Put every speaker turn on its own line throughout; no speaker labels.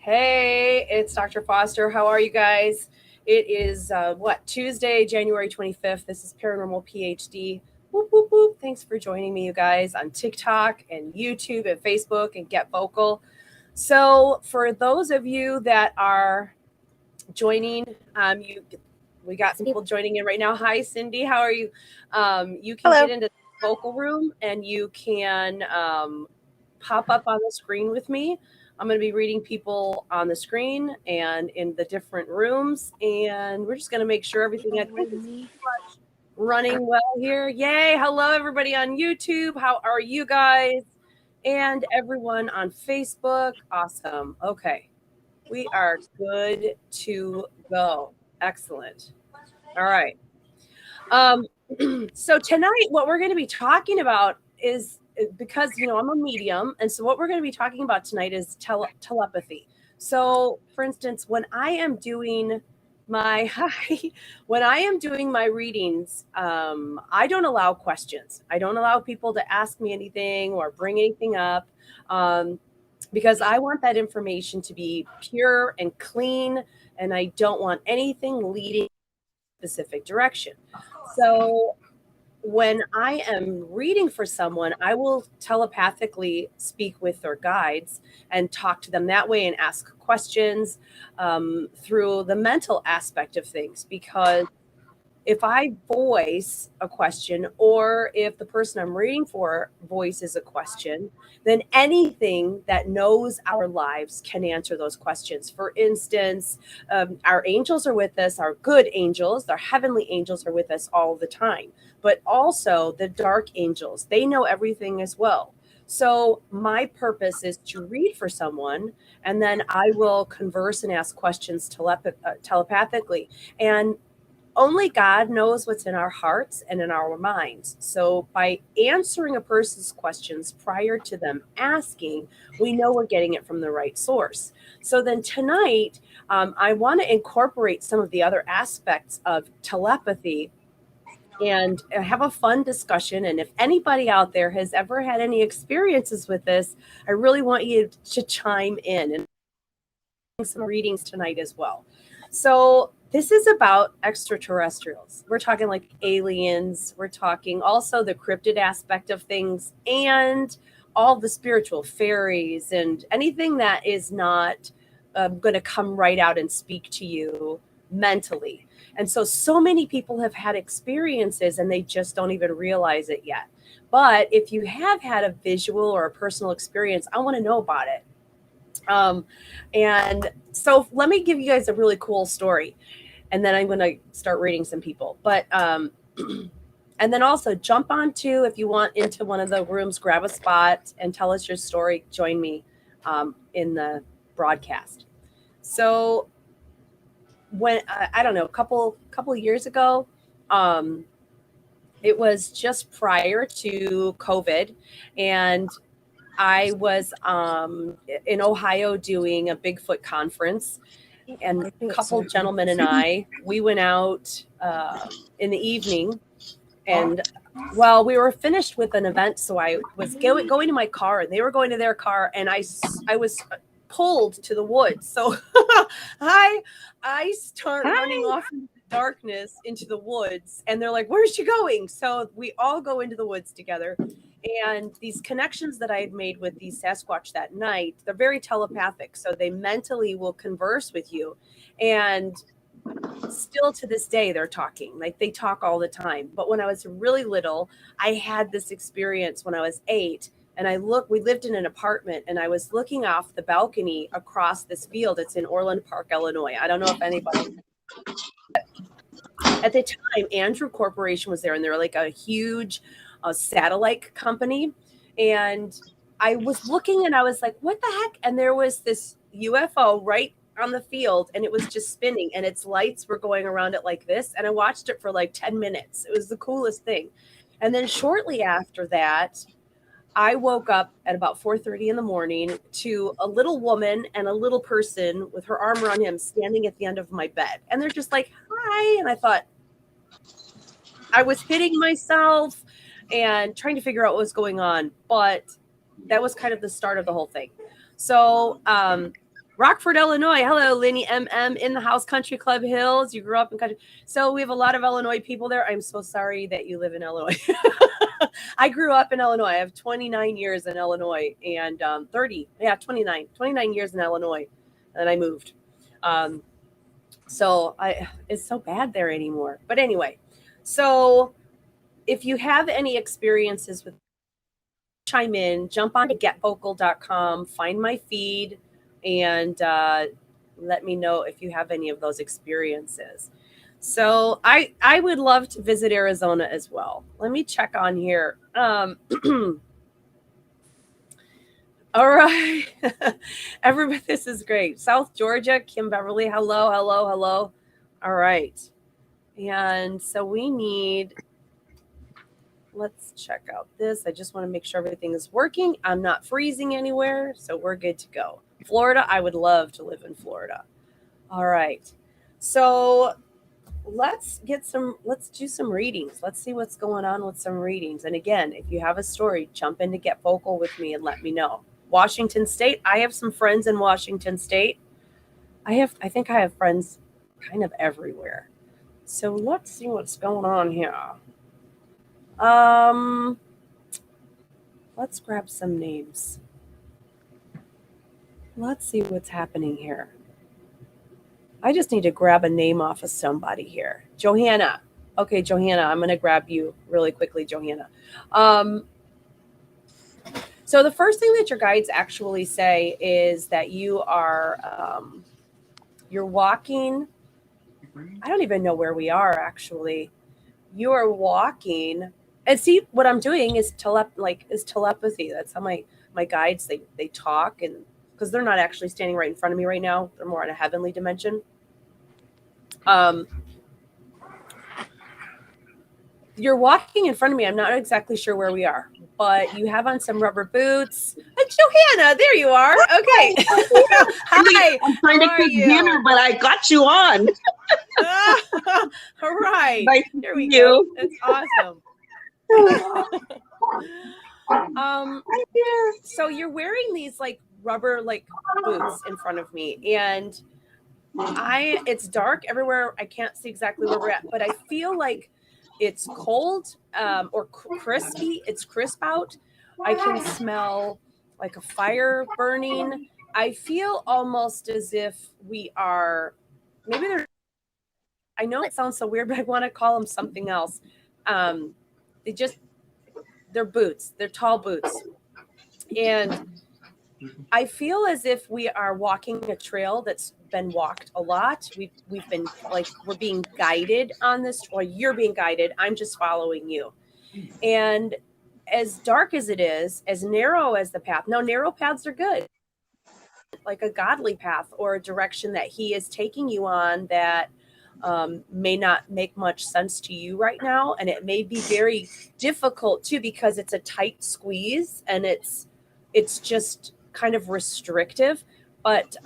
Hey, it's Dr. Foster. How are you guys? It is Tuesday, January 25th. This is Paranormal PhD. Whoop, whoop, whoop. Thanks for joining me, you guys, on TikTok and YouTube and Facebook and Get Vocal. So, for those of you that are joining, we got some people joining in right now. Hi, Cindy. How are you? You can
Hello.
get into the vocal room and you can pop up on the screen with me. I'm going to be reading people on the screen and in the different rooms, and we're just going to make sure everything I think is running well here. Yay! Hello, everybody on YouTube. How are you guys? And everyone on Facebook. Awesome. Okay, we are good to go. Excellent. All right. Um, so tonight, what we're going to be talking about is because I'm a medium, and so what we're going to be talking about tonight is telepathy. So, for instance, when I am doing my when I am doing my readings, I don't allow questions. I don't allow people to ask me anything or bring anything up. Because I want that information to be pure and clean, and I don't want anything leading in a specific direction. So when I am reading for someone, I will telepathically speak with their guides and talk to them that way and ask questions through the mental aspect of things. Because if I voice a question, or if the person I'm reading for voices a question, then anything that knows our lives can answer those questions. For instance, our angels are with us, our good angels, our heavenly angels are with us all the time. But also the dark angels, they know everything as well. So my purpose is to read for someone, and then I will converse and ask questions telepathically. And only God knows what's in our hearts and in our minds. So by answering a person's questions prior to them asking, we know we're getting it from the right source. So then tonight, I want to incorporate some of the other aspects of telepathy and have a fun discussion. And if anybody out there has ever had any experiences with this, I really want you to chime in and some readings tonight as well. So this is about extraterrestrials. We're talking like aliens. We're talking also the cryptid aspect of things, and all the spiritual fairies and anything that is not going to come right out and speak to you mentally. And so many people have had experiences and they just don't even realize it yet. But if you have had a visual or a personal experience, I want to know about it. And so let me give you guys a really cool story, and then I'm going to start reading some people. But and then also jump onto, if you want, into one of the rooms, grab a spot and tell us your story. Join me in the broadcast. So when I don't know, a couple years ago, um, it was just prior to COVID, and I was in Ohio doing a Bigfoot conference, and a couple gentlemen and I, we went out in the evening, and well, we were finished with an event, so I was going to my car, and they were going to their car, and I was pulled to the woods. So I start running off into the darkness into the woods, and they're like, "Where's she going?" So we all go into the woods together. And these connections that I had made with these Sasquatch that night, they're very telepathic. So they mentally will converse with you. And still to this day, they're talking. Like, they talk all the time. But when I was really little, I had this experience when I was 8. And we lived in an apartment, and I was looking off the balcony across this field. It's in Orland Park, Illinois. I don't know if anybody, at the time, Andrew Corporation was there, and they're like a huge satellite company. And I was looking, and I was like, what the heck? And there was this UFO right on the field, and it was just spinning, and its lights were going around it like this. And I watched it for like 10 minutes. It was the coolest thing. And then shortly after that, I woke up at about 4:30 in the morning to a little woman and a little person with her arm around him standing at the end of my bed. And they're just like, hi. And I thought, I was hitting myself and trying to figure out what was going on. But that was kind of the start of the whole thing. So Rockford, Illinois. Hello, Lenny MM in the house, Country Club Hills. You grew up in country. So we have a lot of Illinois people there. I'm so sorry that you live in Illinois. I grew up in Illinois. I have 29 years in Illinois and 29 years in Illinois. And I moved. It's so bad there anymore. But anyway, so if you have any experiences with, chime in, jump on to getvocal.com, find my feed, and let me know if you have any of those experiences. So I would love to visit Arizona as well. Let me check on here. All right. Everybody, this is great. South Georgia, Kim Beverly. Hello. All right. And so we need, let's check out this. I just want to make sure everything is working. I'm not freezing anywhere, so we're good to go. Florida, I would love to live in Florida. All right. So let's do some readings. Let's see what's going on with some readings. And again, if you have a story, jump in to Get Vocal with me and let me know. Washington State, I have some friends in Washington State. I think I have friends kind of everywhere. So let's see what's going on here. Let's grab some names. Let's see what's happening here. I just need to grab a name off of somebody here. Johanna. Okay, Johanna, I'm going to grab you really quickly, Johanna. So the first thing that your guides actually say is that you are, you're walking. I don't even know where we are, actually. You are walking. And see, what I'm doing is telepathy. That's how my guides, they talk, and because they're not actually standing right in front of me right now. They're more in a heavenly dimension. You're walking in front of me. I'm not exactly sure where we are, but you have on some rubber boots. Johanna, there you are. Okay. Hi.
I'm trying to cook dinner, but I got you on.
All right.
Nice
Here we go. That's awesome. So you're wearing these like rubber boots in front of me, and it's dark everywhere. I can't see exactly where we're at, but I feel like it's cold or crispy. It's crisp out. I can smell like a fire burning. I feel almost as if we are, maybe they're, I know it sounds so weird, but I want to call them something else. They're boots. They're tall boots. And I feel as if we are walking a trail that's been walked a lot. We've been we're being guided on this, or you're being guided. I'm just following you. And as dark as it is, as narrow as the path. Now, narrow paths are good, like a godly path or a direction that he is taking you on that may not make much sense to you right now. And it may be very difficult too, because it's a tight squeeze and it's just kind of restrictive, but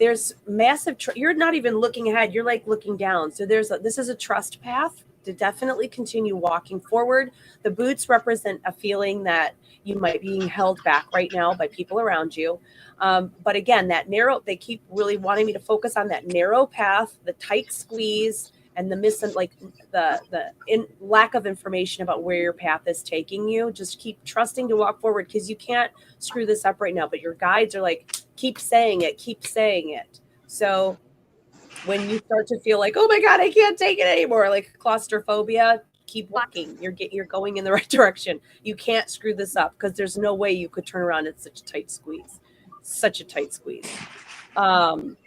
there's massive, you're not even looking ahead. You're like looking down. So this is a trust path to definitely continue walking forward. The boots represent a feeling that you might be being held back right now by people around you. But again, that narrow, they keep really wanting me to focus on that narrow path, the tight squeeze, and the lack of information about where your path is taking you. Just keep trusting to walk forward, because you can't screw this up right now. But your guides are like, keep saying it. So when you start to feel like, oh my God, I can't take it anymore, like claustrophobia, keep walking. You're going in the right direction. You can't screw this up, because there's no way you could turn around. It's such a tight squeeze.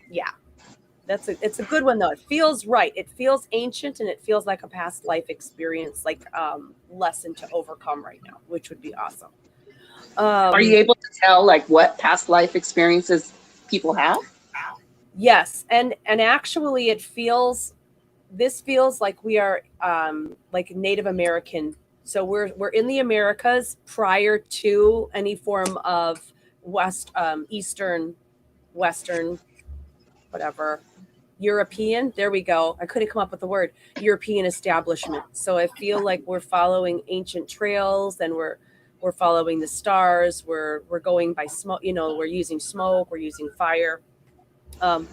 Yeah. It's a good one though. It feels right. It feels ancient, and it feels like a past life experience, lesson to overcome right now, which would be awesome.
Are you able to tell what past life experiences people have?
Yes, and actually, this feels like we are like Native American. So we're in the Americas prior to any form of Eastern, Western, whatever. European, there we go. I couldn't come up with the word. European establishment. So I feel like we're following ancient trails, and we're we're following the stars, we're going by smoke, we're using smoke, we're using fire. And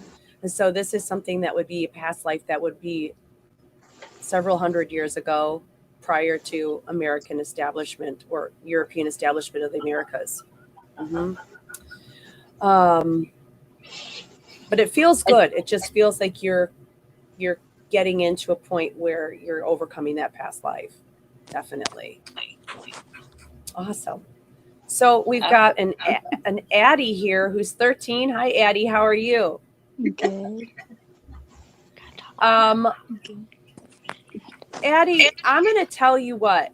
so this is something that would be a past life that would be several hundred years ago, prior to American establishment or European establishment of the Americas. Mm-hmm. But it feels good. It just feels like you're getting into a point where you're overcoming that past life. Definitely. Awesome. So we've got an Addie here who's 13. Hi, Addie. How are you?
Good.
Addie, I'm going to tell you what.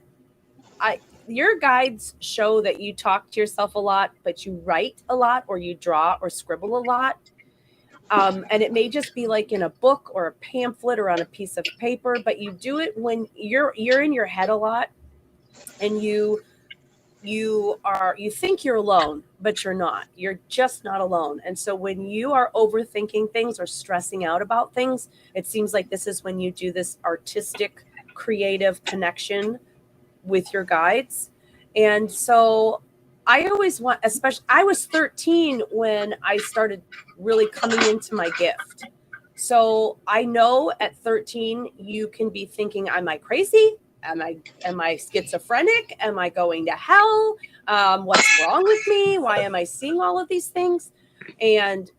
Your guides show that you talk to yourself a lot, but you write a lot, or you draw or scribble a lot. And it may just be like in a book or a pamphlet or on a piece of paper, but you do it when you're in your head a lot, and you think you're alone, but you're not. You're just not alone. And so when you are overthinking things or stressing out about things, it seems like this is when you do this artistic, creative connection with your guides. And so I always want, especially, I was 13 when I started really coming into my gift. So I know at 13, you can be thinking, am I crazy? Am I schizophrenic? Am I going to hell? What's wrong with me? Why am I seeing all of these things? And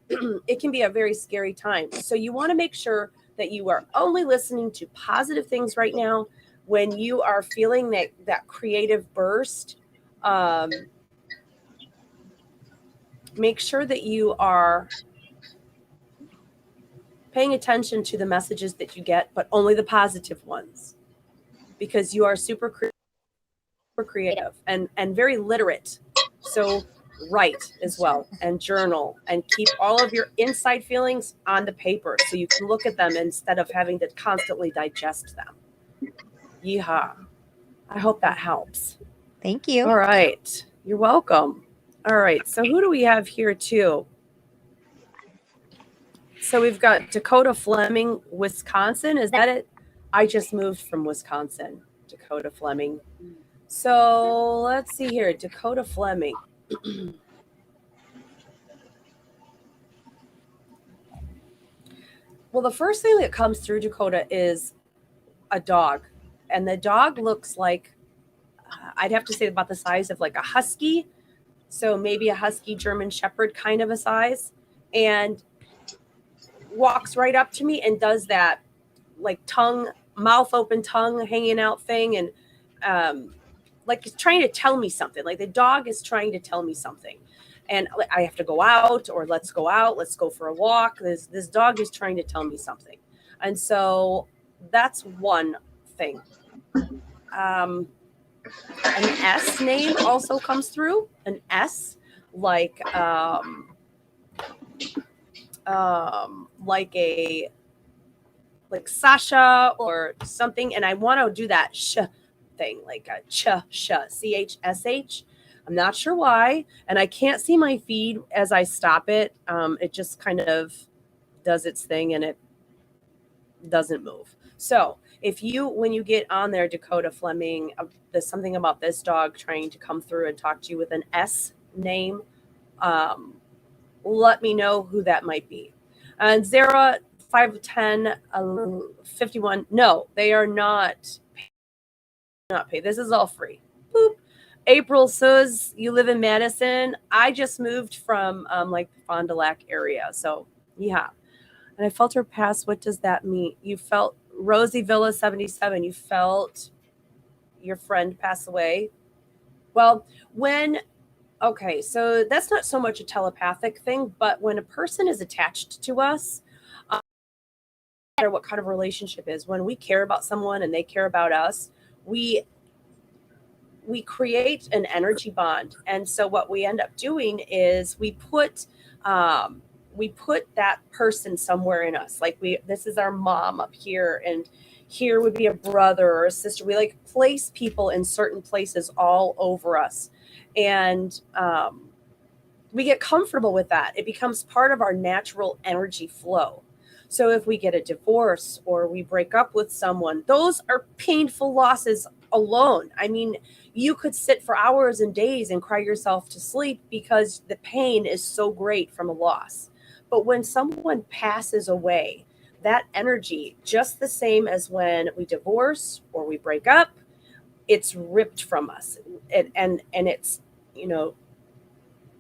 it can be a very scary time. So you want to make sure that you are only listening to positive things right now. When you are feeling that creative burst, make sure that you are paying attention to the messages that you get, but only the positive ones, because you are super creative and very literate. So write as well, and journal, and keep all of your inside feelings on the paper so you can look at them instead of having to constantly digest them. Yeehaw. I hope that helps.
Thank you.
All right. You're welcome. All right. So who do we have here too? So we've got Dakota Fleming, Wisconsin. Is that it? I just moved from Wisconsin. Dakota Fleming. So let's see here. Dakota Fleming. Well, the first thing that comes through, Dakota, is a dog. And the dog looks like, I'd have to say about the size of like a husky. So maybe a husky German shepherd kind of a size. And walks right up to me and does that like mouth open, tongue hanging out thing. And like it's trying to tell me something. Like the dog is trying to tell me something. And I have to go out, or let's go out. Let's go for a walk. This dog is trying to tell me something. And so that's one thing. An S name also comes through. An S, like Sasha or something. And I want to do that sh thing, like a CHSH. I'm not sure why, and I can't see my feed as I stop it. It just kind of does its thing, and it doesn't move. So when you get on there, Dakota Fleming, there's something about this dog trying to come through and talk to you with an S name. Let me know who that might be. And Zara, 5'10", 51. No, they are not paid. This is all free. Boop. April says you live in Madison. I just moved from like Fond du Lac area. So yeah. And I felt her pass. What does that mean? You felt Rosie Villa 77. You felt your friend pass away. Well, okay, so that's not so much a telepathic thing, but when a person is attached to us, no matter what kind of relationship is, when we care about someone and they care about us, we create an energy bond. And so what we end up doing is we put that person somewhere in us. Like this is our mom up here, and here would be a brother or a sister. We like place people in certain places all over us. And we get comfortable with that. It becomes part of our natural energy flow. So if we get a divorce or we break up with someone, those are painful losses alone. I mean, you could sit for hours and days and cry yourself to sleep because the pain is so great from a loss. But when someone passes away, that energy, just the same as when we divorce or we break up, it's ripped from us, and it's, you know,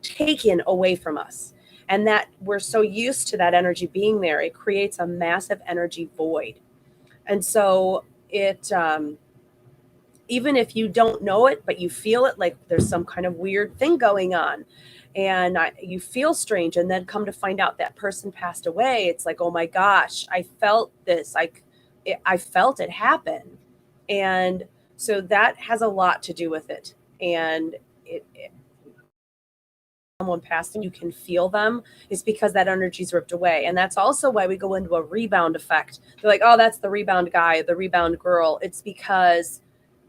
taken away from us. And that we're so used to that energy being there, it creates a massive energy void. And so it, even if you don't know it, but you feel it, like there's some kind of weird thing going on, and you feel strange, and then come to find out that person passed away. It's like, oh my gosh, I felt this. I felt it happen. And so that has a lot to do with it. And it someone passed and you can feel them, is because that energy's ripped away. And that's also why we go into a rebound effect. They're like, oh, that's the rebound guy, the rebound girl. It's because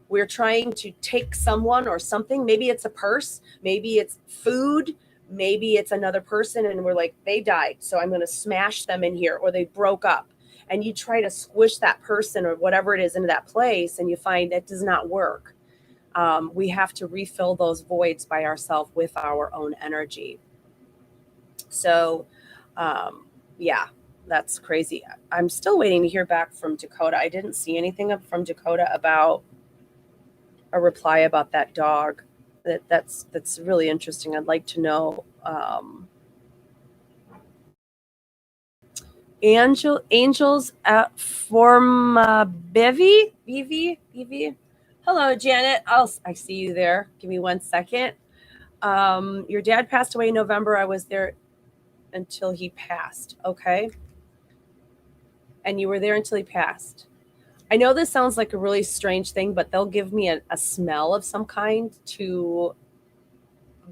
we're trying to take someone or something. Maybe it's a purse, maybe it's food, maybe it's another person, and we're like, they died, so I'm going to smash them in here, or they broke up. And you try to squish that person or whatever it is into that place, and you find it does not work. We have to refill those voids by ourselves with our own energy. So, yeah, that's crazy. I'm still waiting to hear back from Dakota. I didn't see anything from Dakota about a reply about that dog. That's really interesting. I'd like to know. Angels at Forma Bevy. Hello, Janet. I see you there. Give me 1 second. Your dad passed away in November. I was there until he passed. Okay. And you were there until he passed. I know this sounds like a really strange thing, but they'll give me a smell of some kind to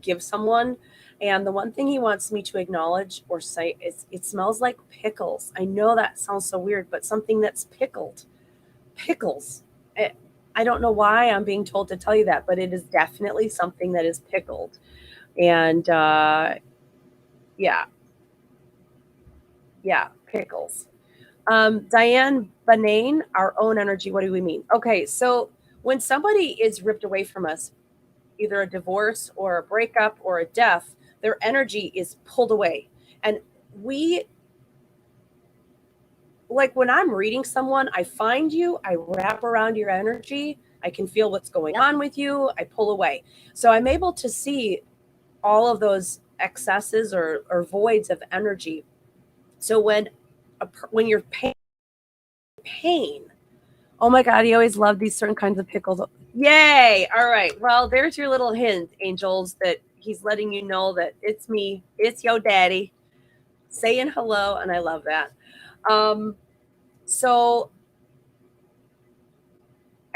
give someone. And the one thing he wants me to acknowledge or say is, it smells like pickles. I know that sounds so weird, but something that's pickled. Pickles. I don't know why I'm being told to tell you that, but it is definitely something that is pickled. And yeah, pickles. Diane Banane, our own energy. What do we mean? Okay, so when somebody is ripped away from us, either a divorce or a breakup or a death, their energy is pulled away. And like when I'm reading someone, I find you, I wrap around your energy, I can feel what's going on with you, I pull away. So I'm able to see all of those excesses or voids of energy. So when you're pain, oh my God, he always loved these certain kinds of pickles. Yay. All right. Well, there's your little hint, angels, that he's letting you know that it's me. It's your daddy saying hello. And I love that. So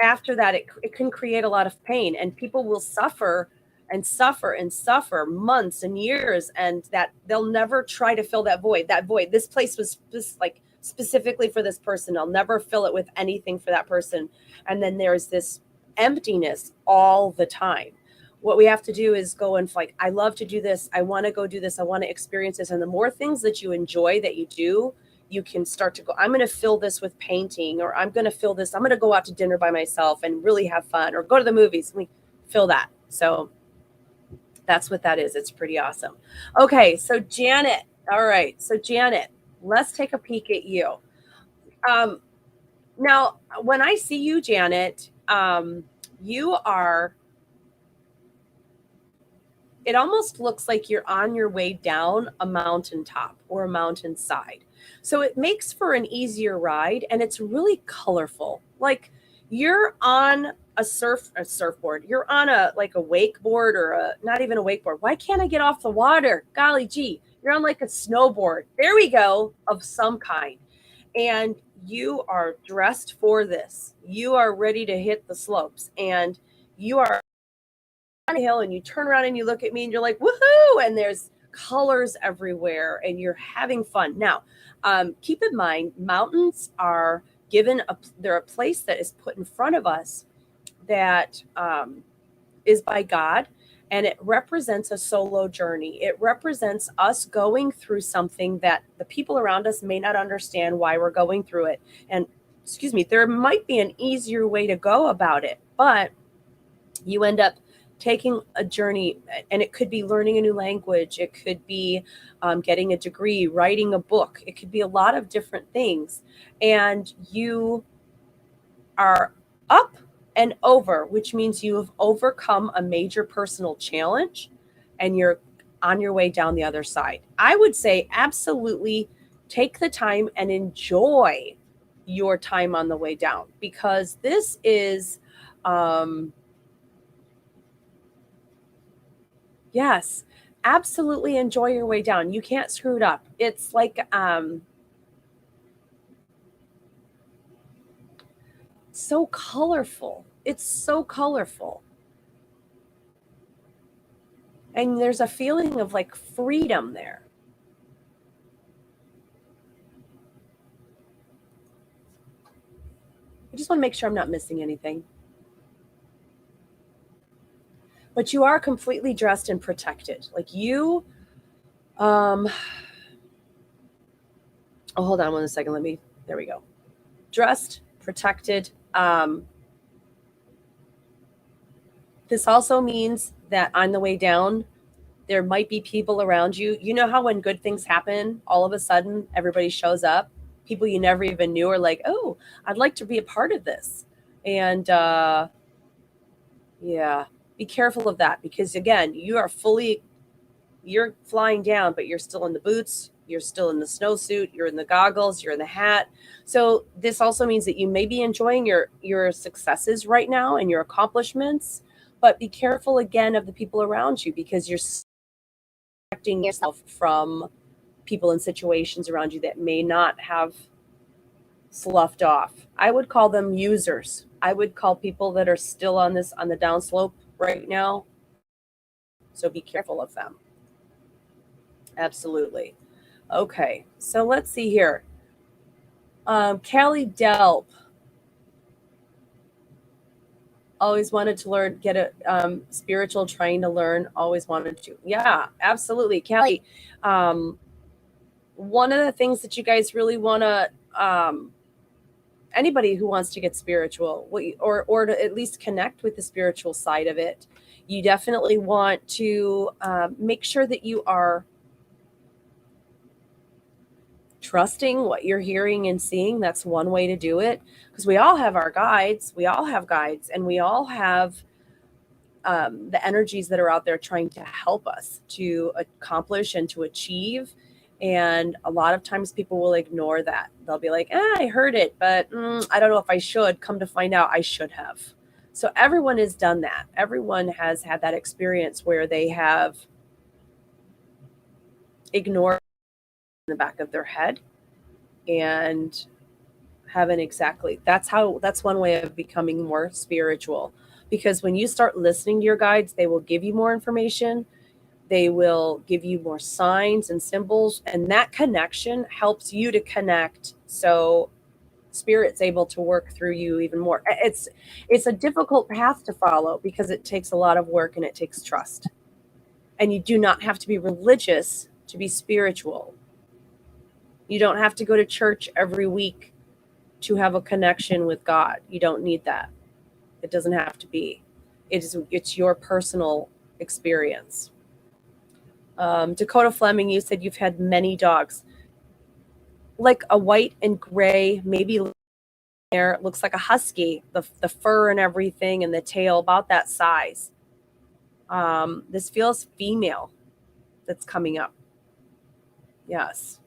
after that, it can create a lot of pain, and people will suffer and suffer and suffer months and years. And that they'll never try to fill that void. This place was just like specifically for this person. I'll never fill it with anything for that person. And then there's this emptiness all the time. What we have to do is go and like, I love to do this. I want to go do this. I want to experience this. And the more things that you enjoy that you do, you can start to go, I'm going to fill this with painting, or I'm going to fill this. I'm going to go out to dinner by myself and really have fun, or go to the movies. We fill that. So that's what that is. It's pretty awesome. Okay. So Janet. All right. So Janet, let's take a peek at you. Now, when I see you, Janet, you are, it almost looks like you're on your way down a mountaintop or a mountainside. So it makes for an easier ride, and it's really colorful. Like you're on a surfboard. You're on a wakeboard, or not even a wakeboard. Why can't I get off the water? Golly gee, you're on like a snowboard. There we go, of some kind. And you are dressed for this. You are ready to hit the slopes, and you are on a hill, and you turn around and you look at me and you're like, woohoo! And there's colors everywhere and you're having fun. Now, keep in mind, mountains are they're a place that is put in front of us that is by God, and it represents a solo journey. It represents us going through something that the people around us may not understand why we're going through it. And there might be an easier way to go about it, but you end up taking a journey, and it could be learning a new language. It could be getting a degree, writing a book. It could be a lot of different things. And you are up and over, which means you have overcome a major personal challenge and you're on your way down the other side. I would say absolutely take the time and enjoy your time on the way down, because this is, yes, absolutely enjoy your way down. You can't screw it up. It's like, so colorful. It's so colorful. And there's a feeling of like freedom there. I just want to make sure I'm not missing anything. But you are completely dressed and protected. Like you, oh, hold on 1 second. There we go. Dressed, protected. This also means that on the way down, there might be people around you. You know how when good things happen, all of a sudden everybody shows up? People you never even knew are like, oh, I'd like to be a part of this. And yeah, be careful of that, because again, you're flying down, but you're still in the boots, you're still in the snowsuit, you're in the goggles, you're in the hat. So this also means that you may be enjoying your successes right now and your accomplishments, but be careful again of the people around you, because you're protecting yourself from people and situations around you that may not have sloughed off. I would call them users. I would call people that are still on the downslope right now. So be careful of them. Absolutely. Okay, so let's see here. Callie Delp. Always wanted to learn, get a spiritual, trying to learn, always wanted to. Yeah, absolutely. Callie, one of the things that you guys really want to, anybody who wants to get spiritual, or to at least connect with the spiritual side of it, you definitely want to make sure that you are trusting what you're hearing and seeing. That's one way to do it, because we all have our guides. We all have guides, and we all have the energies that are out there trying to help us to accomplish and to achieve. And a lot of times people will ignore that. They'll be like, I heard it, but I don't know if I should. Come to find out, I should have. So everyone has done that. Everyone has had that experience where they have ignored in the back of their head and haven't exactly. That's one way of becoming more spiritual. Because when you start listening to your guides, they will give you more information. They will give you more signs and symbols, and that connection helps you to connect. So spirit's able to work through you even more. It's a difficult path to follow, because it takes a lot of work and it takes trust. And you do not have to be religious to be spiritual. You don't have to go to church every week to have a connection with God. You don't need that. It doesn't have to be. It's your personal experience. Dakota Fleming, you said you've had many dogs. Like a white and gray, maybe there. It looks like a husky, the fur and everything, and the tail about that size. This feels female that's coming up. Yes.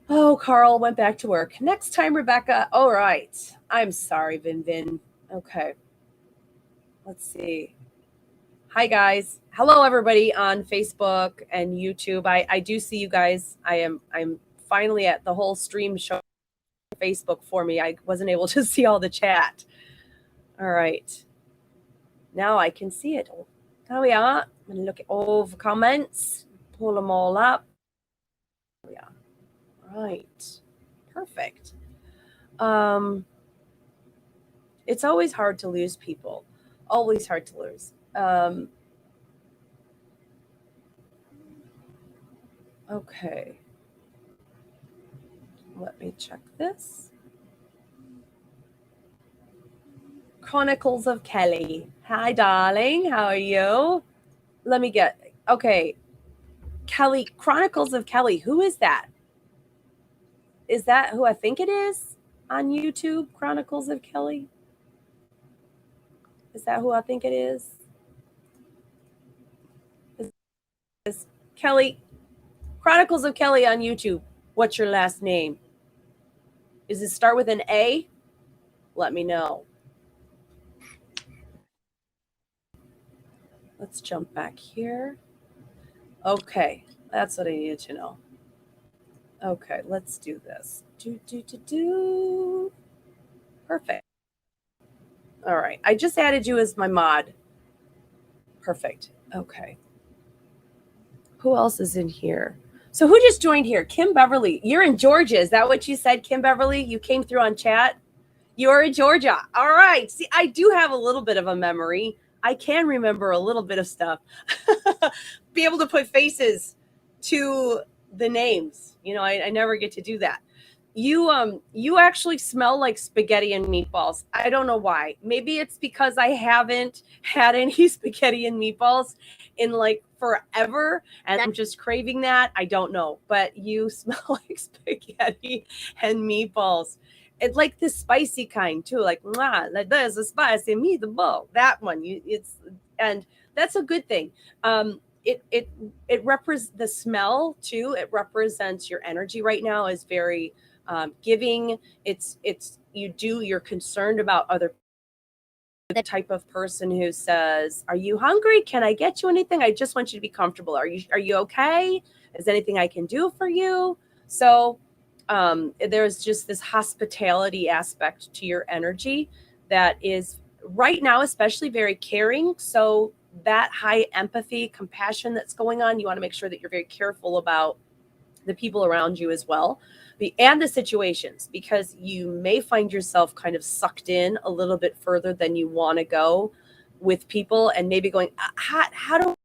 Oh, Carl went back to work. Next time, Rebecca. All right. I'm sorry, Vin. Okay. Let's see. Hi, guys. Hello, everybody on Facebook and YouTube. I do see you guys. I'm finally at the whole stream show Facebook for me. I wasn't able to see all the chat. All right. Now I can see it. There we are. I'm going to look at all the comments, pull them all up. There we are. Right. Perfect. It's always hard to lose people. Always hard to lose. Okay. Let me check this. Chronicles of Kelly. Hi, darling. How are you? Let me get, okay. Kelly, Chronicles of Kelly. Who is that? Is that who I think it is on YouTube? Chronicles of Kelly? Is that who I think it is? Is Kelly, Chronicles of Kelly on YouTube. What's your last name? Does it start with an A? Let me know. Let's jump back here. Okay, that's what I needed to know. Okay, let's do this. Perfect. All right, I just added you as my mod. Perfect. Okay. Who else is in here? So who just joined here? Kim Beverly. You're in Georgia. Is that what you said, Kim Beverly? You came through on chat? You're in Georgia. All right. See, I do have a little bit of a memory. I can remember a little bit of stuff. Be able to put faces to the names. You know, I never get to do that. You actually smell like spaghetti and meatballs. I don't know why. Maybe it's because I haven't had any spaghetti and meatballs in like forever and I'm just craving that. I don't know. But you smell like spaghetti and meatballs. It's like the spicy kind too, like there's a spicy meatball. That one, and that's a good thing. It represents the smell too. It represents your energy right now is very giving. You're concerned about other. The type of person who says, "Are you hungry? Can I get you anything? I just want you to be comfortable. Are you okay? Is there anything I can do for you?" So there's just this hospitality aspect to your energy that is right now especially very caring. So that high empathy, compassion that's going on, you want to make sure that you're very careful about the people around you as well, and the situations, because you may find yourself kind of sucked in a little bit further than you want to go with people, and maybe going, how do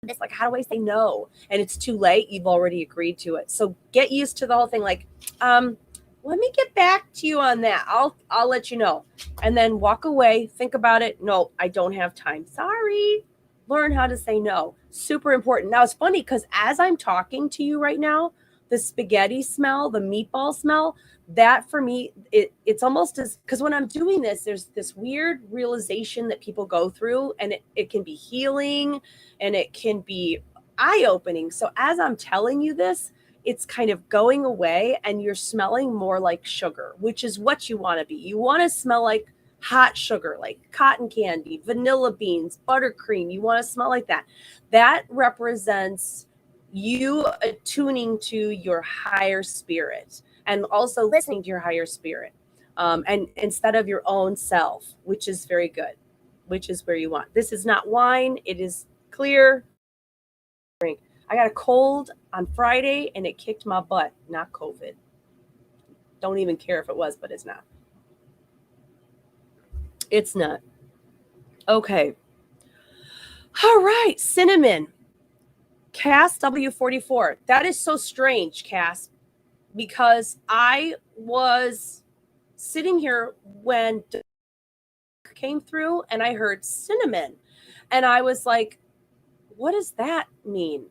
this, like, how do I say no? And it's too late. You've already agreed to it. So get used to the whole thing. Like, let me get back to you on that. I'll let you know. And then walk away. Think about it. No, I don't have time. Sorry. Learn how to say no. Super important. Now it's funny because as I'm talking to you right now, the spaghetti smell, the meatball smell, that for me, it's almost as, because when I'm doing this, there's this weird realization that people go through, and it can be healing and it can be eye-opening. So as I'm telling you this, it's kind of going away and you're smelling more like sugar, which is what you want to be. You want to smell like hot sugar, like cotton candy, vanilla beans, buttercream. You want to smell like that. That represents you attuning to your higher spirit and also listening to your higher spirit. And instead of your own self, which is very good, which is where you want. This is not wine. It is clear drink. I got a cold on Friday and it kicked my butt, not COVID. Don't even care if it was, but it's not. It's not. Okay. All right. Cinnamon. Cass W44. That is so strange, Cass, because I was sitting here when came through and I heard cinnamon. And I was like, what does that mean?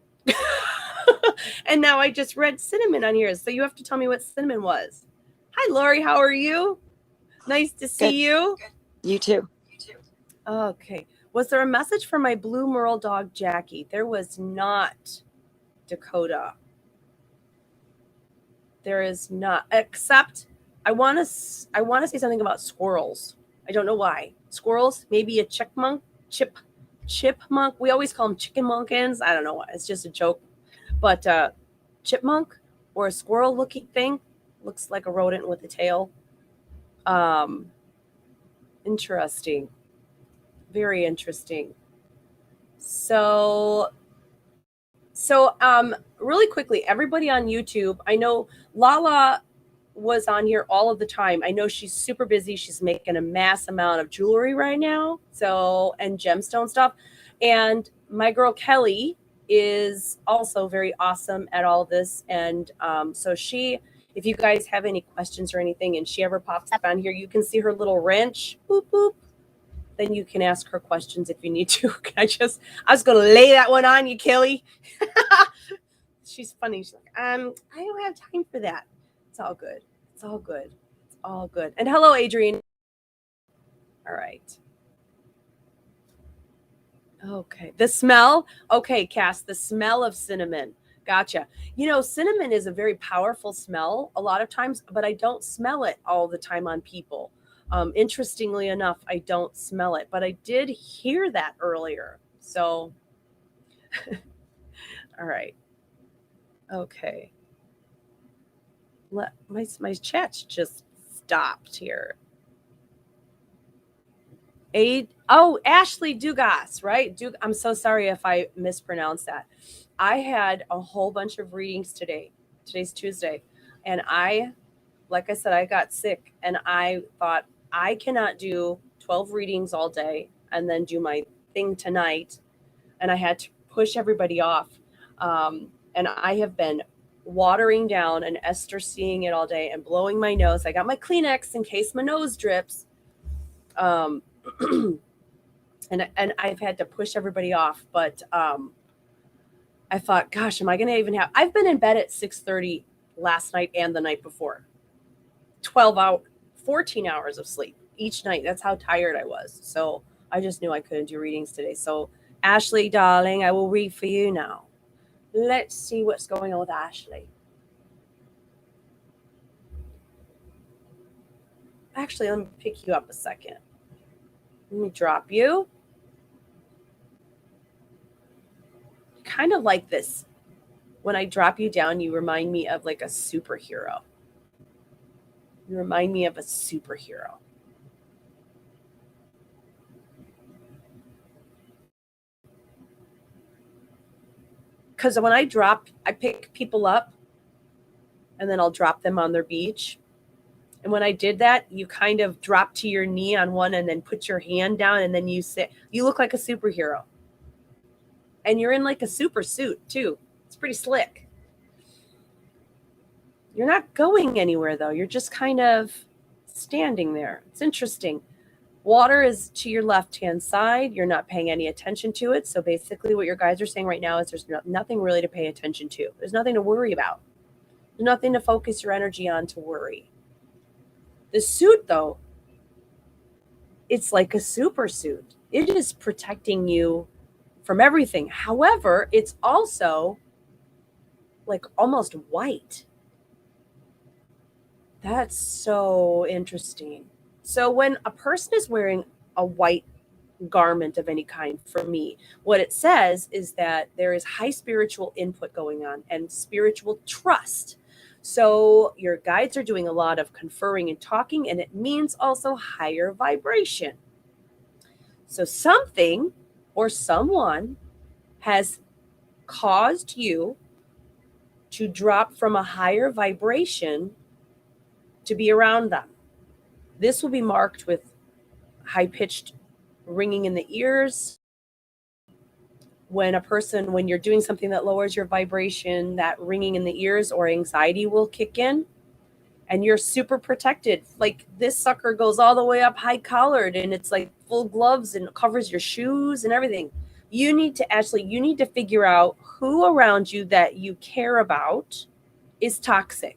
And now I just read cinnamon on here. So you have to tell me what cinnamon was. Hi, Lori. How are you? Nice to see you.
You too.
Okay. Was there a message for my blue merle dog, Jackie? There was not, Dakota. There is not, except I want to say something about squirrels. I don't know why. Squirrels, maybe a chipmunk. We always call them chicken monkins. I don't know why. It's just a joke. But chipmunk or a squirrel looking thing, looks like a rodent with a tail. Interesting. Very interesting. So really quickly, everybody on YouTube, I know Lala was on here all of the time. I know she's super busy. She's making a mass amount of jewelry right now. So, and gemstone stuff. And my girl Kelly is also very awesome at all this. And so she if you guys have any questions or anything and she ever pops up on here, you can see her little wrench, boop, boop. Then you can ask her questions if you need to. I was going to lay that one on you, Kelly. She's funny. She's like, I don't have time for that. It's all good. It's all good. It's all good. And hello, Adrienne. All right. Okay. The smell. Okay, Cass, the smell of cinnamon. Gotcha. You know, cinnamon is a very powerful smell a lot of times, but I don't smell it all the time on people. Interestingly enough, I don't smell it, but I did hear that earlier. So, all right. Okay. My chat's just stopped here. Ashley Dugas, right? I'm so sorry if I mispronounced that. I had a whole bunch of readings today. Today's Tuesday. And like I said, I got sick and I thought I cannot do 12 readings all day and then do my thing tonight. And I had to push everybody off. And I have been watering down and Esther seeing it all day and blowing my nose. I got my Kleenex in case my nose drips. And I've had to push everybody off, but I thought, gosh, am I going to even have? I've been in bed at 6:30 last night and the night before. 14 hours of sleep each night. That's how tired I was. So I just knew I couldn't do readings today. So Ashley, darling, I will read for you now. Let's see what's going on with Ashley. Actually, let me pick you up a second. Let me drop you. Kind of like this. When I drop you down, you remind me of like a superhero. You remind me of a superhero. Because when I pick people up and then I'll drop them on their beach. And when I did that, you kind of drop to your knee on one and then put your hand down and then you look like a superhero. And you're in like a super suit too. It's pretty slick. You're not going anywhere though. You're just kind of standing there. It's interesting. Water is to your left-hand side. You're not paying any attention to it. So basically what your guides are saying right now is there's nothing really to pay attention to. There's nothing to worry about. There's nothing to focus your energy on to worry. The suit, though, it's like a super suit. It is protecting you from everything. However, it's also like almost white. That's so interesting. So when a person is wearing a white garment of any kind, for me, what it says is that there is high spiritual input going on and spiritual trust. So your guides are doing a lot of conferring and talking, and it means also higher vibration. So something or someone has caused you to drop from a higher vibration to be around them. This will be marked with high-pitched ringing in the ears. When you're doing something that lowers your vibration, that ringing in the ears or anxiety will kick in. And you're super protected. Like this sucker goes all the way up high collared and it's like full gloves and covers your shoes and everything. You need to figure out who around you that you care about is toxic.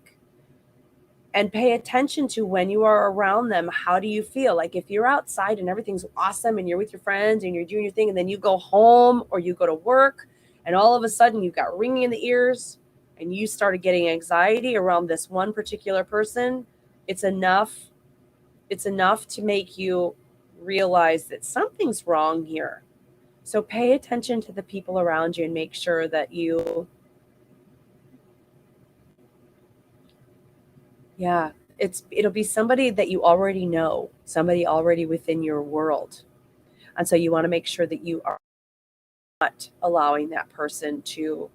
And pay attention to when you are around them. How do you feel? Like if you're outside and everything's awesome and you're with your friends and you're doing your thing and then you go home or you go to work and all of a sudden you've got ringing in the ears and you started getting anxiety around this one particular person, it's enough to make you realize that something's wrong here. So pay attention to the people around you and make sure that it'll be somebody that you already know, somebody already within your world. And so you want to make sure that you are not allowing that person to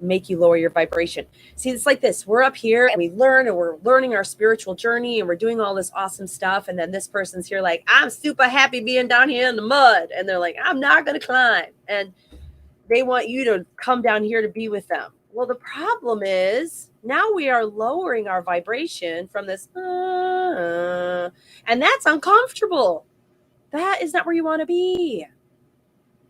make you lower your vibration. See, it's like this. We're up here and we learn and we're learning our spiritual journey and we're doing all this awesome stuff. And then this person's here like, I'm super happy being down here in the mud. And they're like, I'm not going to climb. And they want you to come down here to be with them. Well, the problem is now we are lowering our vibration from this, and that's uncomfortable. That is not where you want to be.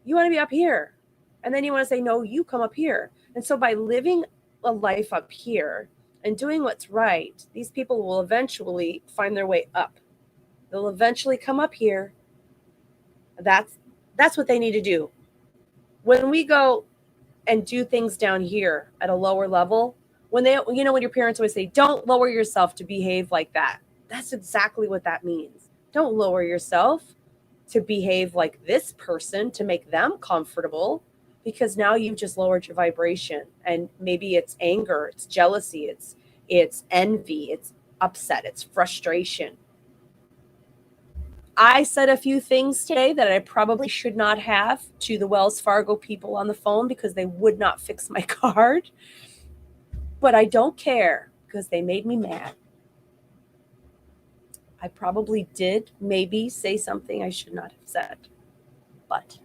You want to be up here. And then you want to say, no, you come up here. And so by living a life up here and doing what's right, these people will eventually find their way up. They'll eventually come up here. That's what they need to do. When we go and do things down here at a lower level, when when your parents always say, don't lower yourself to behave like that, that's exactly what that means. Don't lower yourself to behave like this person to make them comfortable, because now you've just lowered your vibration. And maybe it's anger, it's jealousy, it's envy, it's upset, it's frustration. I said a few things today that I probably should not have to the Wells Fargo people on the phone because they would not fix my card. But I don't care because they made me mad. I probably did maybe say something I should not have said. But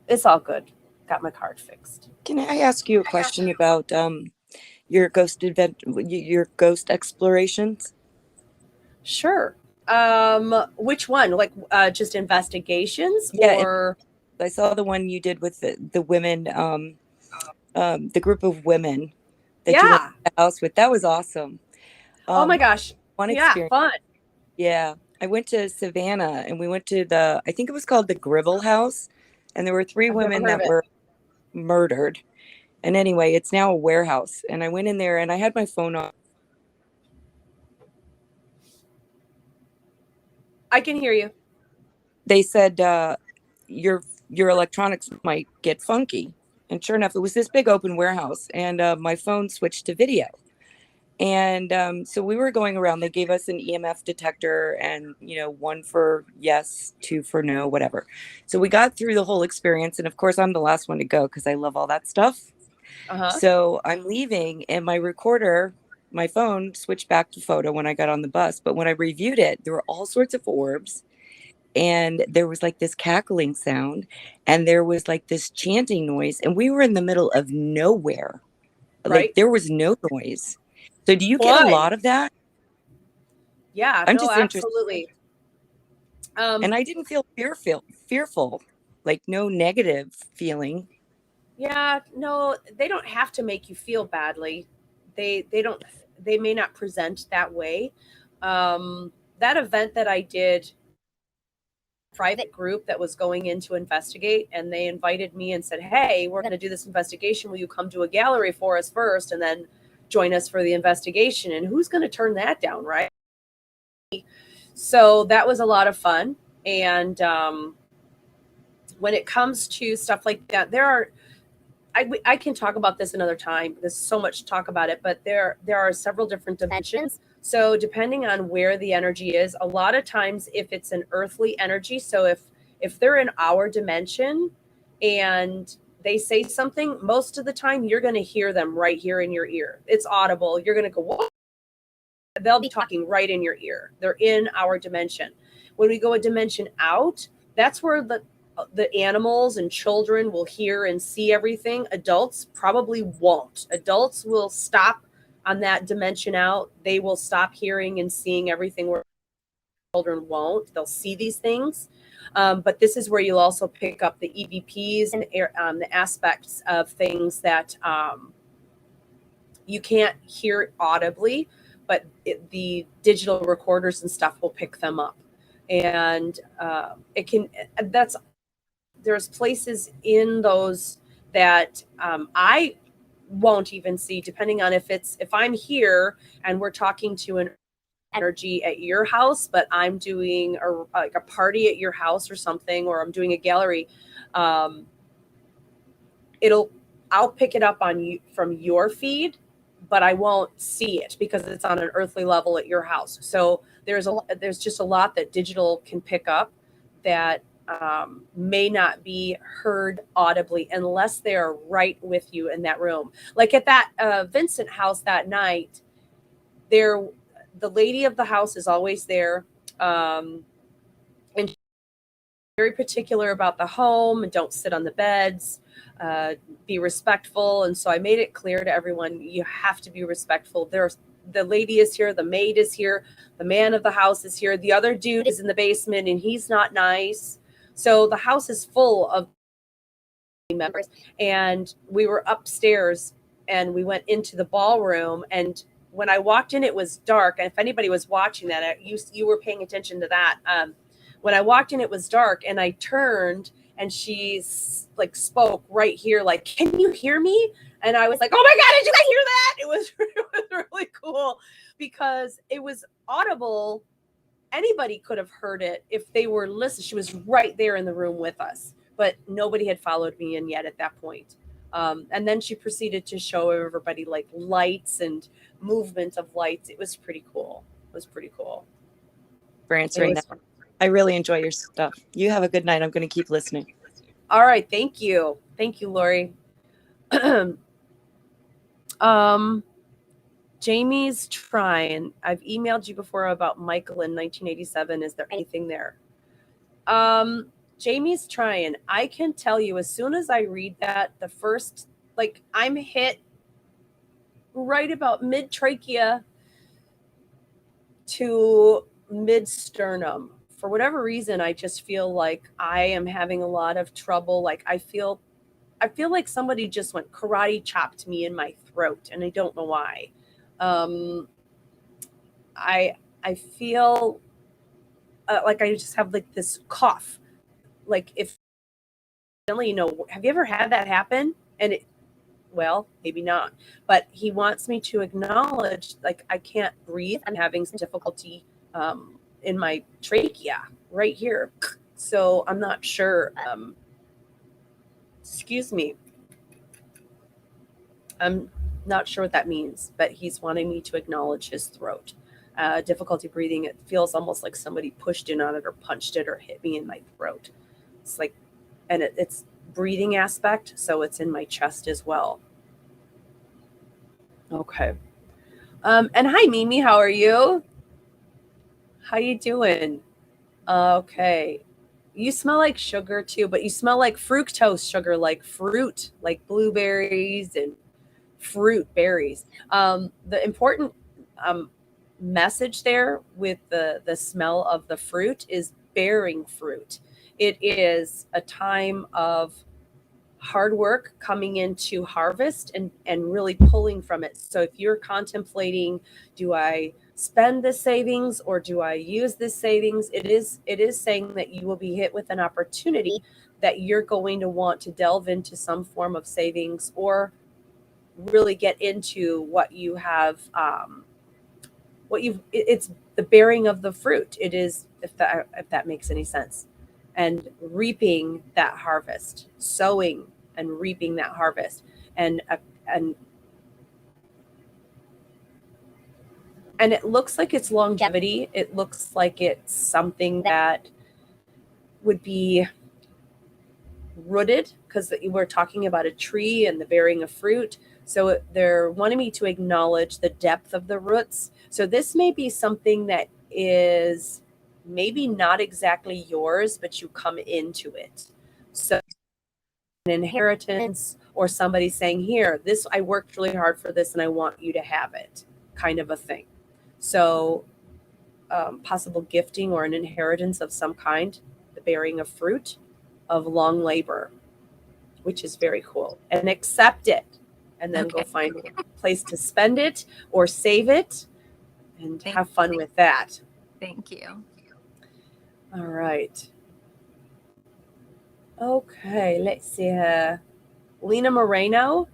it's all good. Got my card fixed.
Can I ask you a question about your ghost explorations?
Sure. Which one? Like just investigations,
Yeah,
or
I saw the one you did with the women, the group of women that you went to the house with. That was awesome.
Oh my gosh.
One
experience. Fun.
Yeah. I went to Savannah and we went to I think it was called the Gribble House. And there were 3 women that were murdered. And anyway, it's now a warehouse. And I went in there and I had my phone on.
I can hear you.
They said, your electronics might get funky. And sure enough, it was this big open warehouse. And my phone switched to video. And so we were going around. They gave us an EMF detector and, 1 for yes, 2 for no, whatever. So we got through the whole experience. And of course, I'm the last one to go because I love all that stuff. So I'm leaving and my phone switched back to photo when I got on the bus. But when I reviewed it, there were all sorts of orbs. And there was like this cackling sound. And there was like this chanting noise. And we were in the middle of nowhere.
Right.
Like there was no noise. So do you get a lot of that?
Yeah,
I'm just
absolutely.
And I didn't feel fearful, like no negative feeling.
Yeah, no, they don't have to make you feel badly. They may not present that way. That event that I did, private group that was going in to investigate, and they invited me and said, hey, we're going to do this investigation. Will you come to a gallery for us first and then join us for the investigation? And who's going to turn that down, right? So that was a lot of fun. And when it comes to stuff like that, I can talk about this another time. There's so much to talk about it, but there are several different dimensions. So depending on where the energy is, a lot of times if it's an earthly energy, so if they're in our dimension and they say something, most of the time you're going to hear them right here in your ear. It's audible. You're going to go, what? They'll be talking right in your ear. They're in our dimension. When we go a dimension out, that's where the animals and children will hear and see everything. Adults probably won't. Adults will stop on that dimension out. They will stop hearing and seeing everything where children won't. They'll see these things. But this is where you'll also pick up the EVPs and the aspects of things that you can't hear audibly, but the digital recorders and stuff will pick them up. And there's places in those that I won't even see, depending on if I'm here and we're talking to an energy at your house, but I'm doing a party at your house or something, or I'm doing a gallery. I'll pick it up on you from your feed, but I won't see it because it's on an earthly level at your house. So there's just a lot that digital can pick up that may not be heard audibly unless they're right with you in that room. Like at that Vincent house that night, the lady of the house is always there, and very particular about the home and don't sit on the beds, be respectful. And so I made it clear to everyone, you have to be respectful. The lady is here, the maid is here, the man of the house is here, the other dude is in the basement and he's not nice. So the house is full of members, and we were upstairs and we went into the ballroom, and when I walked in it was dark. And if anybody was watching that, you were paying attention to that. When I walked in it was dark, and I turned and she's like spoke right here, like, can you hear me? And I was like, oh my god, did you guys hear that? It was really cool because it was audible. Anybody could have heard it if they were listening. She was right there in the room with us, but nobody had followed me in yet at that point. And then she proceeded to show everybody like lights and movement of lights. It was pretty cool.
For answering that. I really enjoy your stuff. You have a good night. I'm going to keep listening.
All right. Thank you, Lori. Jamie's trying. I've emailed you before about Michael in 1987. Is there anything there? Jamie's trying. I can tell you as soon as I read that, the first, like, I'm hit right about mid-trachea to mid-sternum. For whatever reason, I just feel like I am having a lot of trouble. Like I feel like somebody just went karate chopped me in my throat, and I don't know why. I feel like I just have like this cough. Like if, have you ever had that happen? And well, maybe not, but he wants me to acknowledge, like, I can't breathe. I'm having some difficulty in my trachea right here. So I'm not sure. Excuse me. I'm not sure what that means, but he's wanting me to acknowledge his throat. Difficulty breathing. It feels almost like somebody pushed in on it or punched it or hit me in my throat. It's like, and it's breathing aspect, so it's in my chest as well. Okay. And hi, Mimi. How are you? How you doing? Okay. You smell like sugar too, but you smell like fructose sugar, like fruit, like blueberries and fruit berries. The important message there with the smell of the fruit is bearing fruit. It is a time of hard work coming into harvest and really pulling from it. So if you're contemplating, do I spend this savings or do I use this savings? It is saying that you will be hit with an opportunity that you're going to want to delve into some form of savings or really get into what you have, it's the bearing of the fruit. It is, if that makes any sense. And reaping that harvest, sowing and reaping that harvest, and it looks like it's longevity. It looks like it's something that would be rooted, because we're talking about a tree and the bearing of fruit. So they're wanting me to acknowledge the depth of the roots. So this may be something that is maybe not exactly yours, but you come into it. So an inheritance or somebody saying, here, this, I worked really hard for this and I want you to have it, kind of a thing. So possible gifting or an inheritance of some kind, the bearing of fruit of long labor, which is very cool. And accept it, and then go find a place to spend it or save it and have fun with that.
Thank you.
All right. Okay, let's see here. Lena Moreno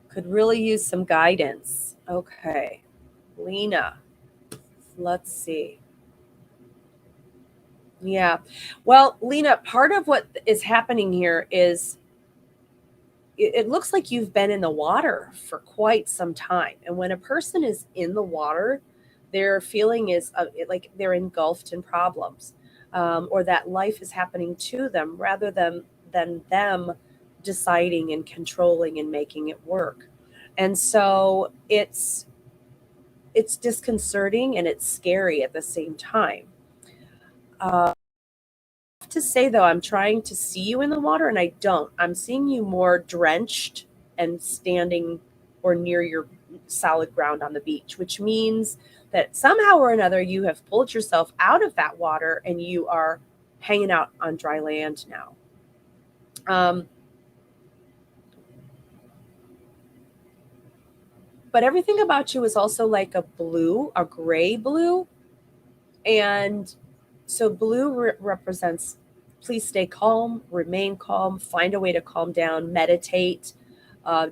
could really use some guidance. Okay, Lena, let's see. Yeah. Well, Lena, part of what is happening here is it looks like you've been in the water for quite some time. And when a person is in the water, their feeling is like they're engulfed in problems, or that life is happening to them rather than them deciding and controlling and making it work. And so it's disconcerting and it's scary at the same time. to say, though, I'm trying to see you in the water, and I don't. I'm seeing you more drenched and standing or near your solid ground on the beach, which means that somehow or another you have pulled yourself out of that water and you are hanging out on dry land now. But everything about you is also like a blue, a gray blue. And so blue represents please stay calm, remain calm, find a way to calm down, meditate,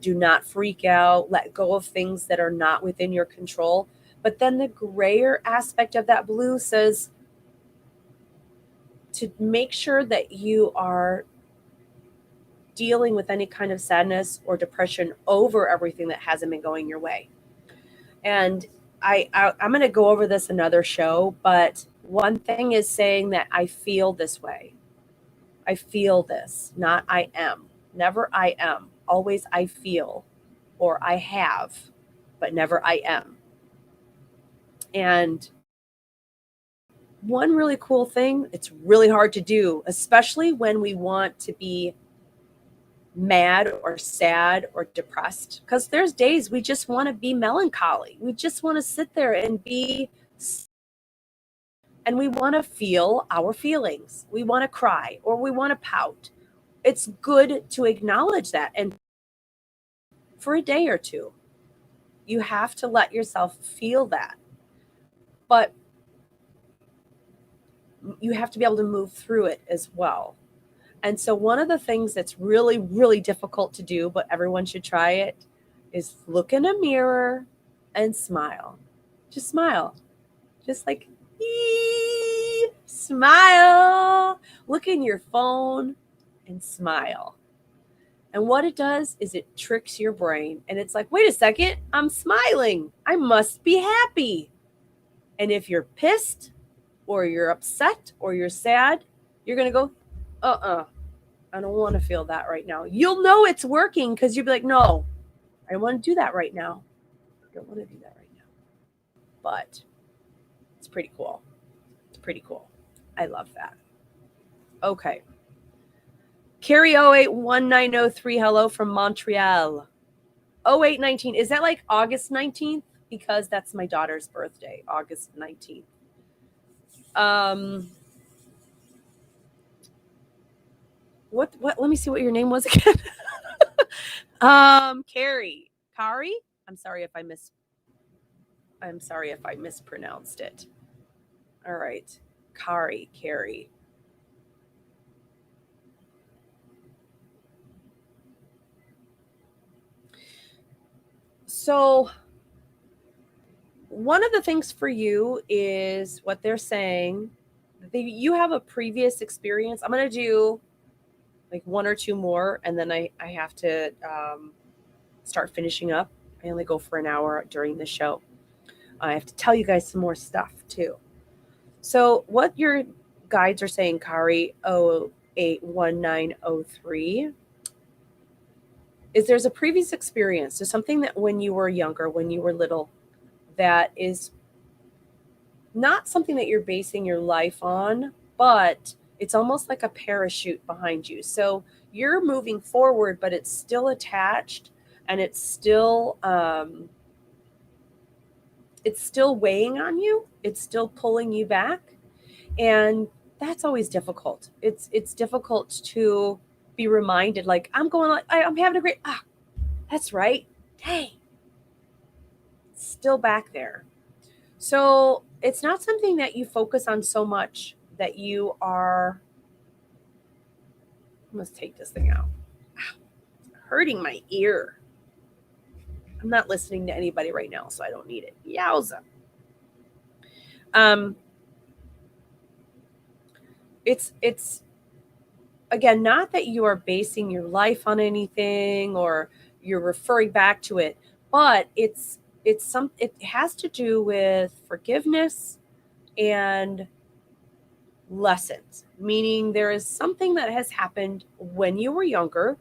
do not freak out, let go of things that are not within your control. But then the grayer aspect of that blue says to make sure that you are dealing with any kind of sadness or depression over everything that hasn't been going your way. And I'm going to go over this another show, but one thing is saying that I feel this way. I feel this, not I am. Never I am. Always I feel or I have, but never I am. And one really cool thing, it's really hard to do, especially when we want to be mad or sad or depressed, because there's days we just want to be melancholy. We just want to sit there and be, and we want to feel our feelings. We want to cry or we want to pout. It's good to acknowledge that. And for a day or two, you have to let yourself feel that. But you have to be able to move through it as well. And so one of the things that's really, really difficult to do, but everyone should try it, is look in a mirror and smile. Just smile. Just like, smile. Look in your phone and smile. And what it does is it tricks your brain. And it's like, wait a second, I'm smiling. I must be happy. And if you're pissed or you're upset or you're sad, you're going to go, I don't want to feel that right now. You'll know it's working because you'll be like, no, I don't want to do that right now. I don't want to do that right now. But it's pretty cool. It's pretty cool. I love that. Okay. Carrie 081903, hello from Montreal. 0819, is that like August 19th? Because that's my daughter's birthday, August 19th. What let me see what your name was again. Carrie. Kari? I'm sorry if I mispronounced it. All right. Carrie. So one of the things for you is what they're saying. You have a previous experience. I'm going to do like one or two more, and then I have to start finishing up. I only go for an hour during the show. I have to tell you guys some more stuff too. So what your guides are saying, Kari 081903, is there's a previous experience. So something that when you were younger, when you were little, that is not something that you're basing your life on, but it's almost like a parachute behind you. So you're moving forward, but it's still attached and it's still weighing on you. It's still pulling you back. And that's always difficult. It's difficult to be reminded, like, I'm having a great, that's right. Dang. It's still back there. So it's not something that you focus on so much that you are, I must take this thing out. It's hurting my ear. I'm not listening to anybody right now, so I don't need it. Yowza. It's again, not that you are basing your life on anything or you're referring back to it, but it has to do with forgiveness and lessons, meaning there is something that has happened when you were younger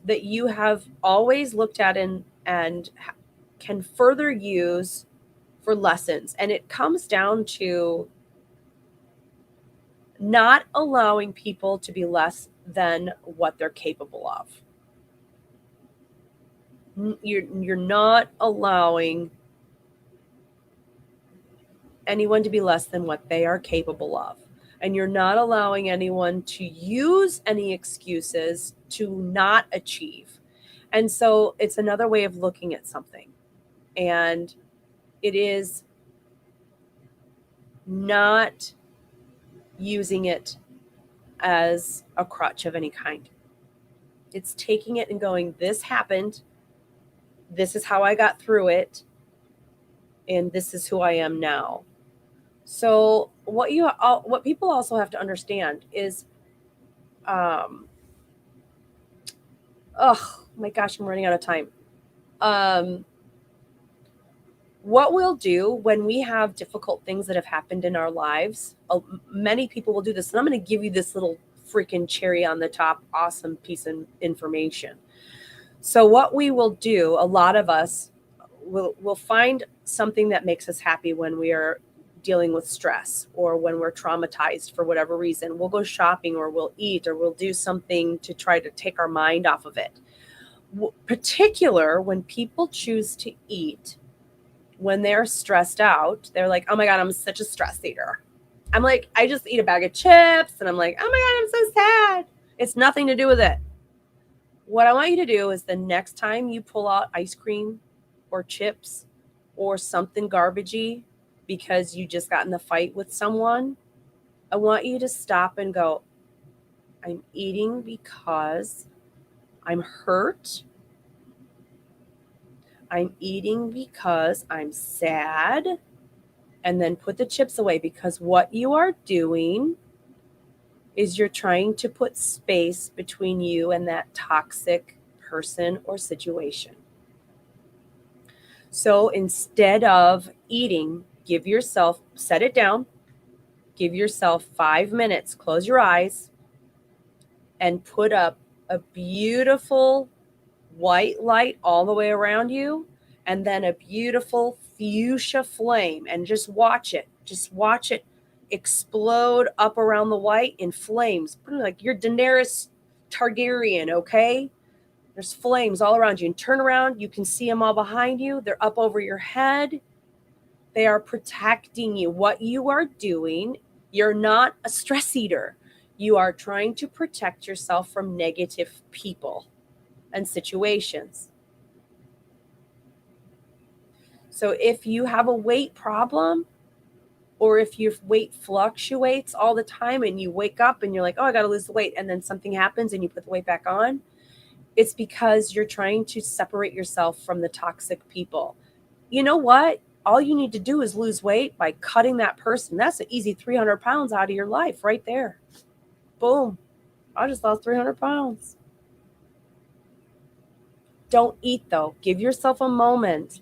that you have always looked at and can further use for lessons. And it comes down to not allowing people to be less than what they're capable of. You're not allowing anyone to be less than what they are capable of. And you're not allowing anyone to use any excuses to not achieve. And so it's another way of looking at something. And it is not using it as a crutch of any kind. It's taking it and going, this happened. This is how I got through it. And this is who I am now. So what people also have to understand is, oh my gosh, I'm running out of time. What we'll do when we have difficult things that have happened in our lives, many people will do this, and I'm going to give you this little freaking cherry on the top, awesome piece of information. So what we will do, a lot of us will find something that makes us happy when we are dealing with stress or when we're traumatized for whatever reason. We'll go shopping or we'll eat or we'll do something to try to take our mind off of it. Particular when people choose to eat when they're stressed out, they're like, oh my God, I'm such a stress eater. I'm like, I just eat a bag of chips and I'm like, oh my God, I'm so sad. It's nothing to do with it. What I want you to do is the next time you pull out ice cream or chips or something garbagey because you just got in the fight with someone, I want you to stop and go, I'm eating because I'm hurt. I'm eating because I'm sad. And then put the chips away, because what you are doing is you're trying to put space between you and that toxic person or situation. So instead of eating, set it down, give yourself 5 minutes, close your eyes, and put up a beautiful white light all the way around you, and then a beautiful fuchsia flame, and just watch it explode up around the white in flames, like you're Daenerys Targaryen, okay? There's flames all around you, and turn around, you can see them all behind you. They're up over your head. They are protecting you. What you are doing, you're not a stress eater. You are trying to protect yourself from negative people and situations. So if you have a weight problem, or if your weight fluctuates all the time and you wake up and you're like, oh, I got to lose the weight, and then something happens and you put the weight back on, it's because you're trying to separate yourself from the toxic people. You know what? All you need to do is lose weight by cutting that person. That's an easy 300 pounds out of your life right there. Boom. I just lost 300 pounds. Don't eat, though. Give yourself a moment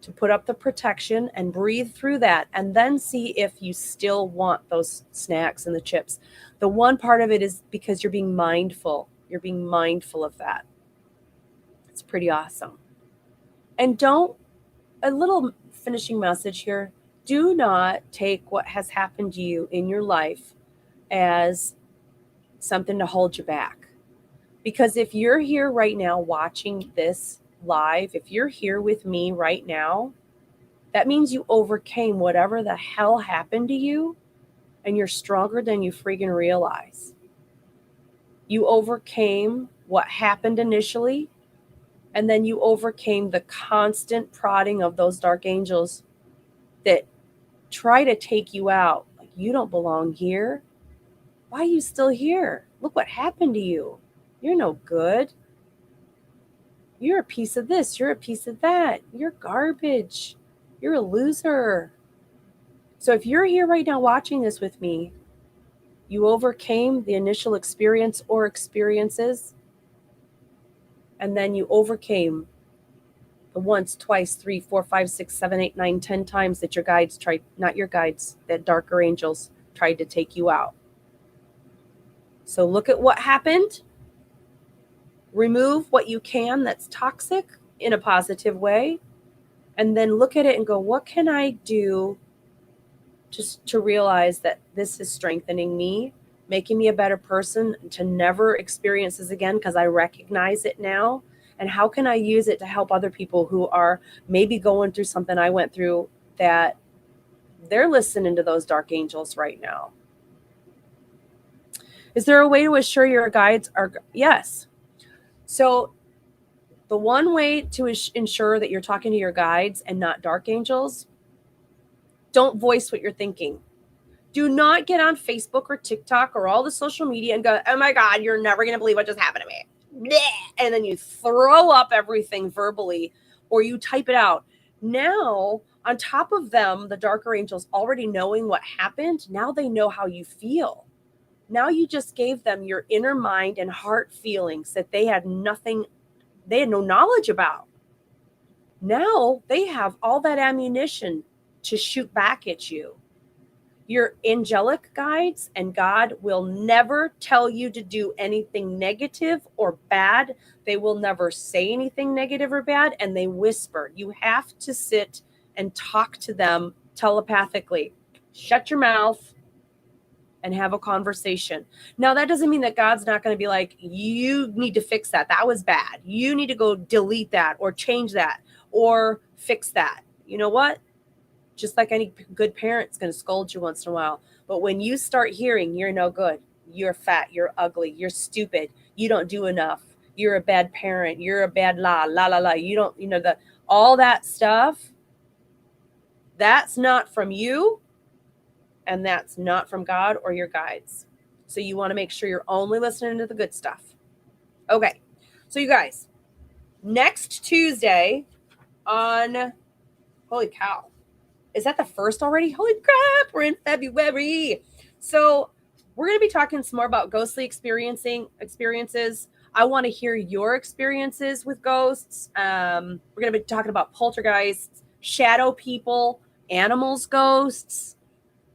to put up the protection and breathe through that, and then see if you still want those snacks and the chips. The one part of it is because you're being mindful. You're being mindful of that. It's pretty awesome. And a little finishing message here, do not take what has happened to you in your life as something to hold you back. Because if you're here right now watching this live, if you're here with me right now, that means you overcame whatever the hell happened to you, and you're stronger than you freaking realize. You overcame what happened initially, and then you overcame the constant prodding of those dark angels that try to take you out. Like, you don't belong here. Why are you still here? Look what happened to you. You're no good. You're a piece of this. You're a piece of that. You're garbage. You're a loser. So if you're here right now watching this with me, you overcame the initial experience or experiences, and then you overcame the once, twice, 3, 4, 5, 6, 7, 8, 9, 10 times that your guides tried, not your guides, that darker angels tried to take you out. So look at what happened. Remove what you can that's toxic in a positive way. And then look at it and go, what can I do just to realize that this is strengthening me making me a better person to never experience this again because I recognize it now? And how can I use it to help other people who are maybe going through something I went through, that they're listening to those dark angels right now? Is there a way to assure your guides are? Yes. So the one way to ensure that you're talking to your guides and not dark angels, don't voice what you're thinking. Do not get on Facebook or TikTok or all the social media and go, oh my God, you're never going to believe what just happened to me. And then you throw up everything verbally, or you type it out. Now, on top of them, the darker angels already knowing what happened, now they know how you feel. Now you just gave them your inner mind and heart feelings that they had no knowledge about. Now they have all that ammunition to shoot back at you. Your angelic guides and God will never tell you to do anything negative or bad. They will never say anything negative or bad, and they whisper. You have to sit and talk to them telepathically. Shut your mouth and have a conversation. Now, that doesn't mean that God's not going to be like, you need to fix that. That was bad. You need to go delete that or change that or fix that. You know what? Just like any good parent's going to scold you once in a while. But when you start hearing you're no good, you're fat, you're ugly, you're stupid, you don't do enough, you're a bad parent, you're a bad la, you don't, all that stuff, that's not from you, and that's not from God or your guides. So you want to make sure you're only listening to the good stuff. Okay. So you guys, next Tuesday on, holy cow, is that the first already? Holy crap, we're in February. So we're going to be talking some more about ghostly experiences. I want to hear your experiences with ghosts. We're going to be talking about poltergeists, shadow people, animals, ghosts.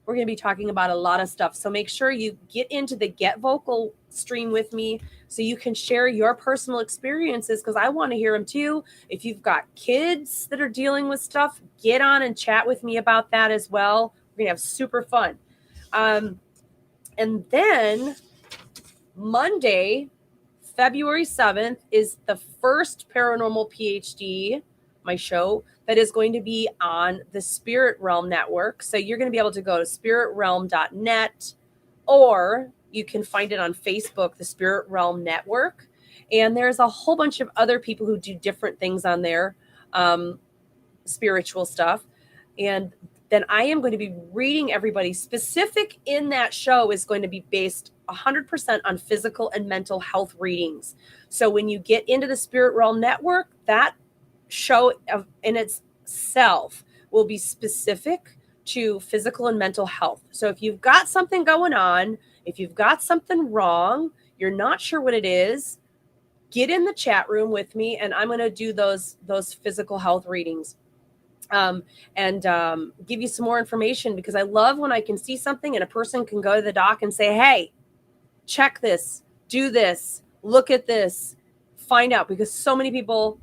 We're going to be talking about a lot of stuff. So make sure you get into the Get Vocal stream with me so you can share your personal experiences, because I want to hear them too. If you've got kids that are dealing with stuff, get on and chat with me about that as well. We're going to have super fun. And then Monday, February 7th is the first Paranormal PhD, my show, that is going to be on the Spirit Realm Network. So you're going to be able to go to spiritrealm.net, or you can find it on Facebook, the Spirit Realm Network. And there's a whole bunch of other people who do different things on there, spiritual stuff. And then I am going to be reading everybody. Specific in that show is going to be based 100% on physical and mental health readings. So when you get into the Spirit Realm Network, that show in itself will be specific to physical and mental health. So if you've got something going on, if you've got something wrong, you're not sure what it is, get in the chat room with me, and I'm going to do those physical health readings. And give you some more information, because I love when I can see something and a person can go to the doc and say, hey, check this, do this, look at this, find out, because so many people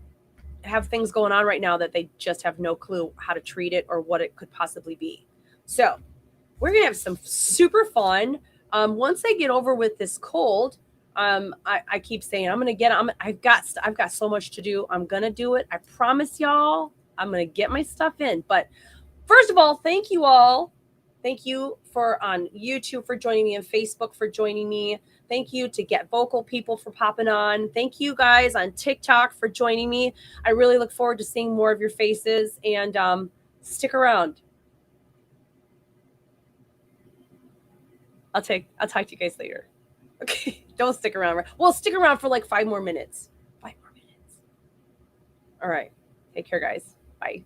have things going on right now that they just have no clue how to treat it or what it could possibly be. So we're going to have some super fun. Once I get over with this cold, I keep saying I've got so much to do. I'm going to do it. I promise y'all, I'm going to get my stuff in. But first of all, thank you all. Thank you for on YouTube for joining me, and Facebook for joining me. Thank you to Get Vocal people for popping on. Thank you guys on TikTok for joining me. I really look forward to seeing more of your faces, and stick around. I'll talk to you guys later. Okay, don't stick around. Well, stick around for like 5 more minutes. 5 more minutes. All right. Take care, guys. Bye.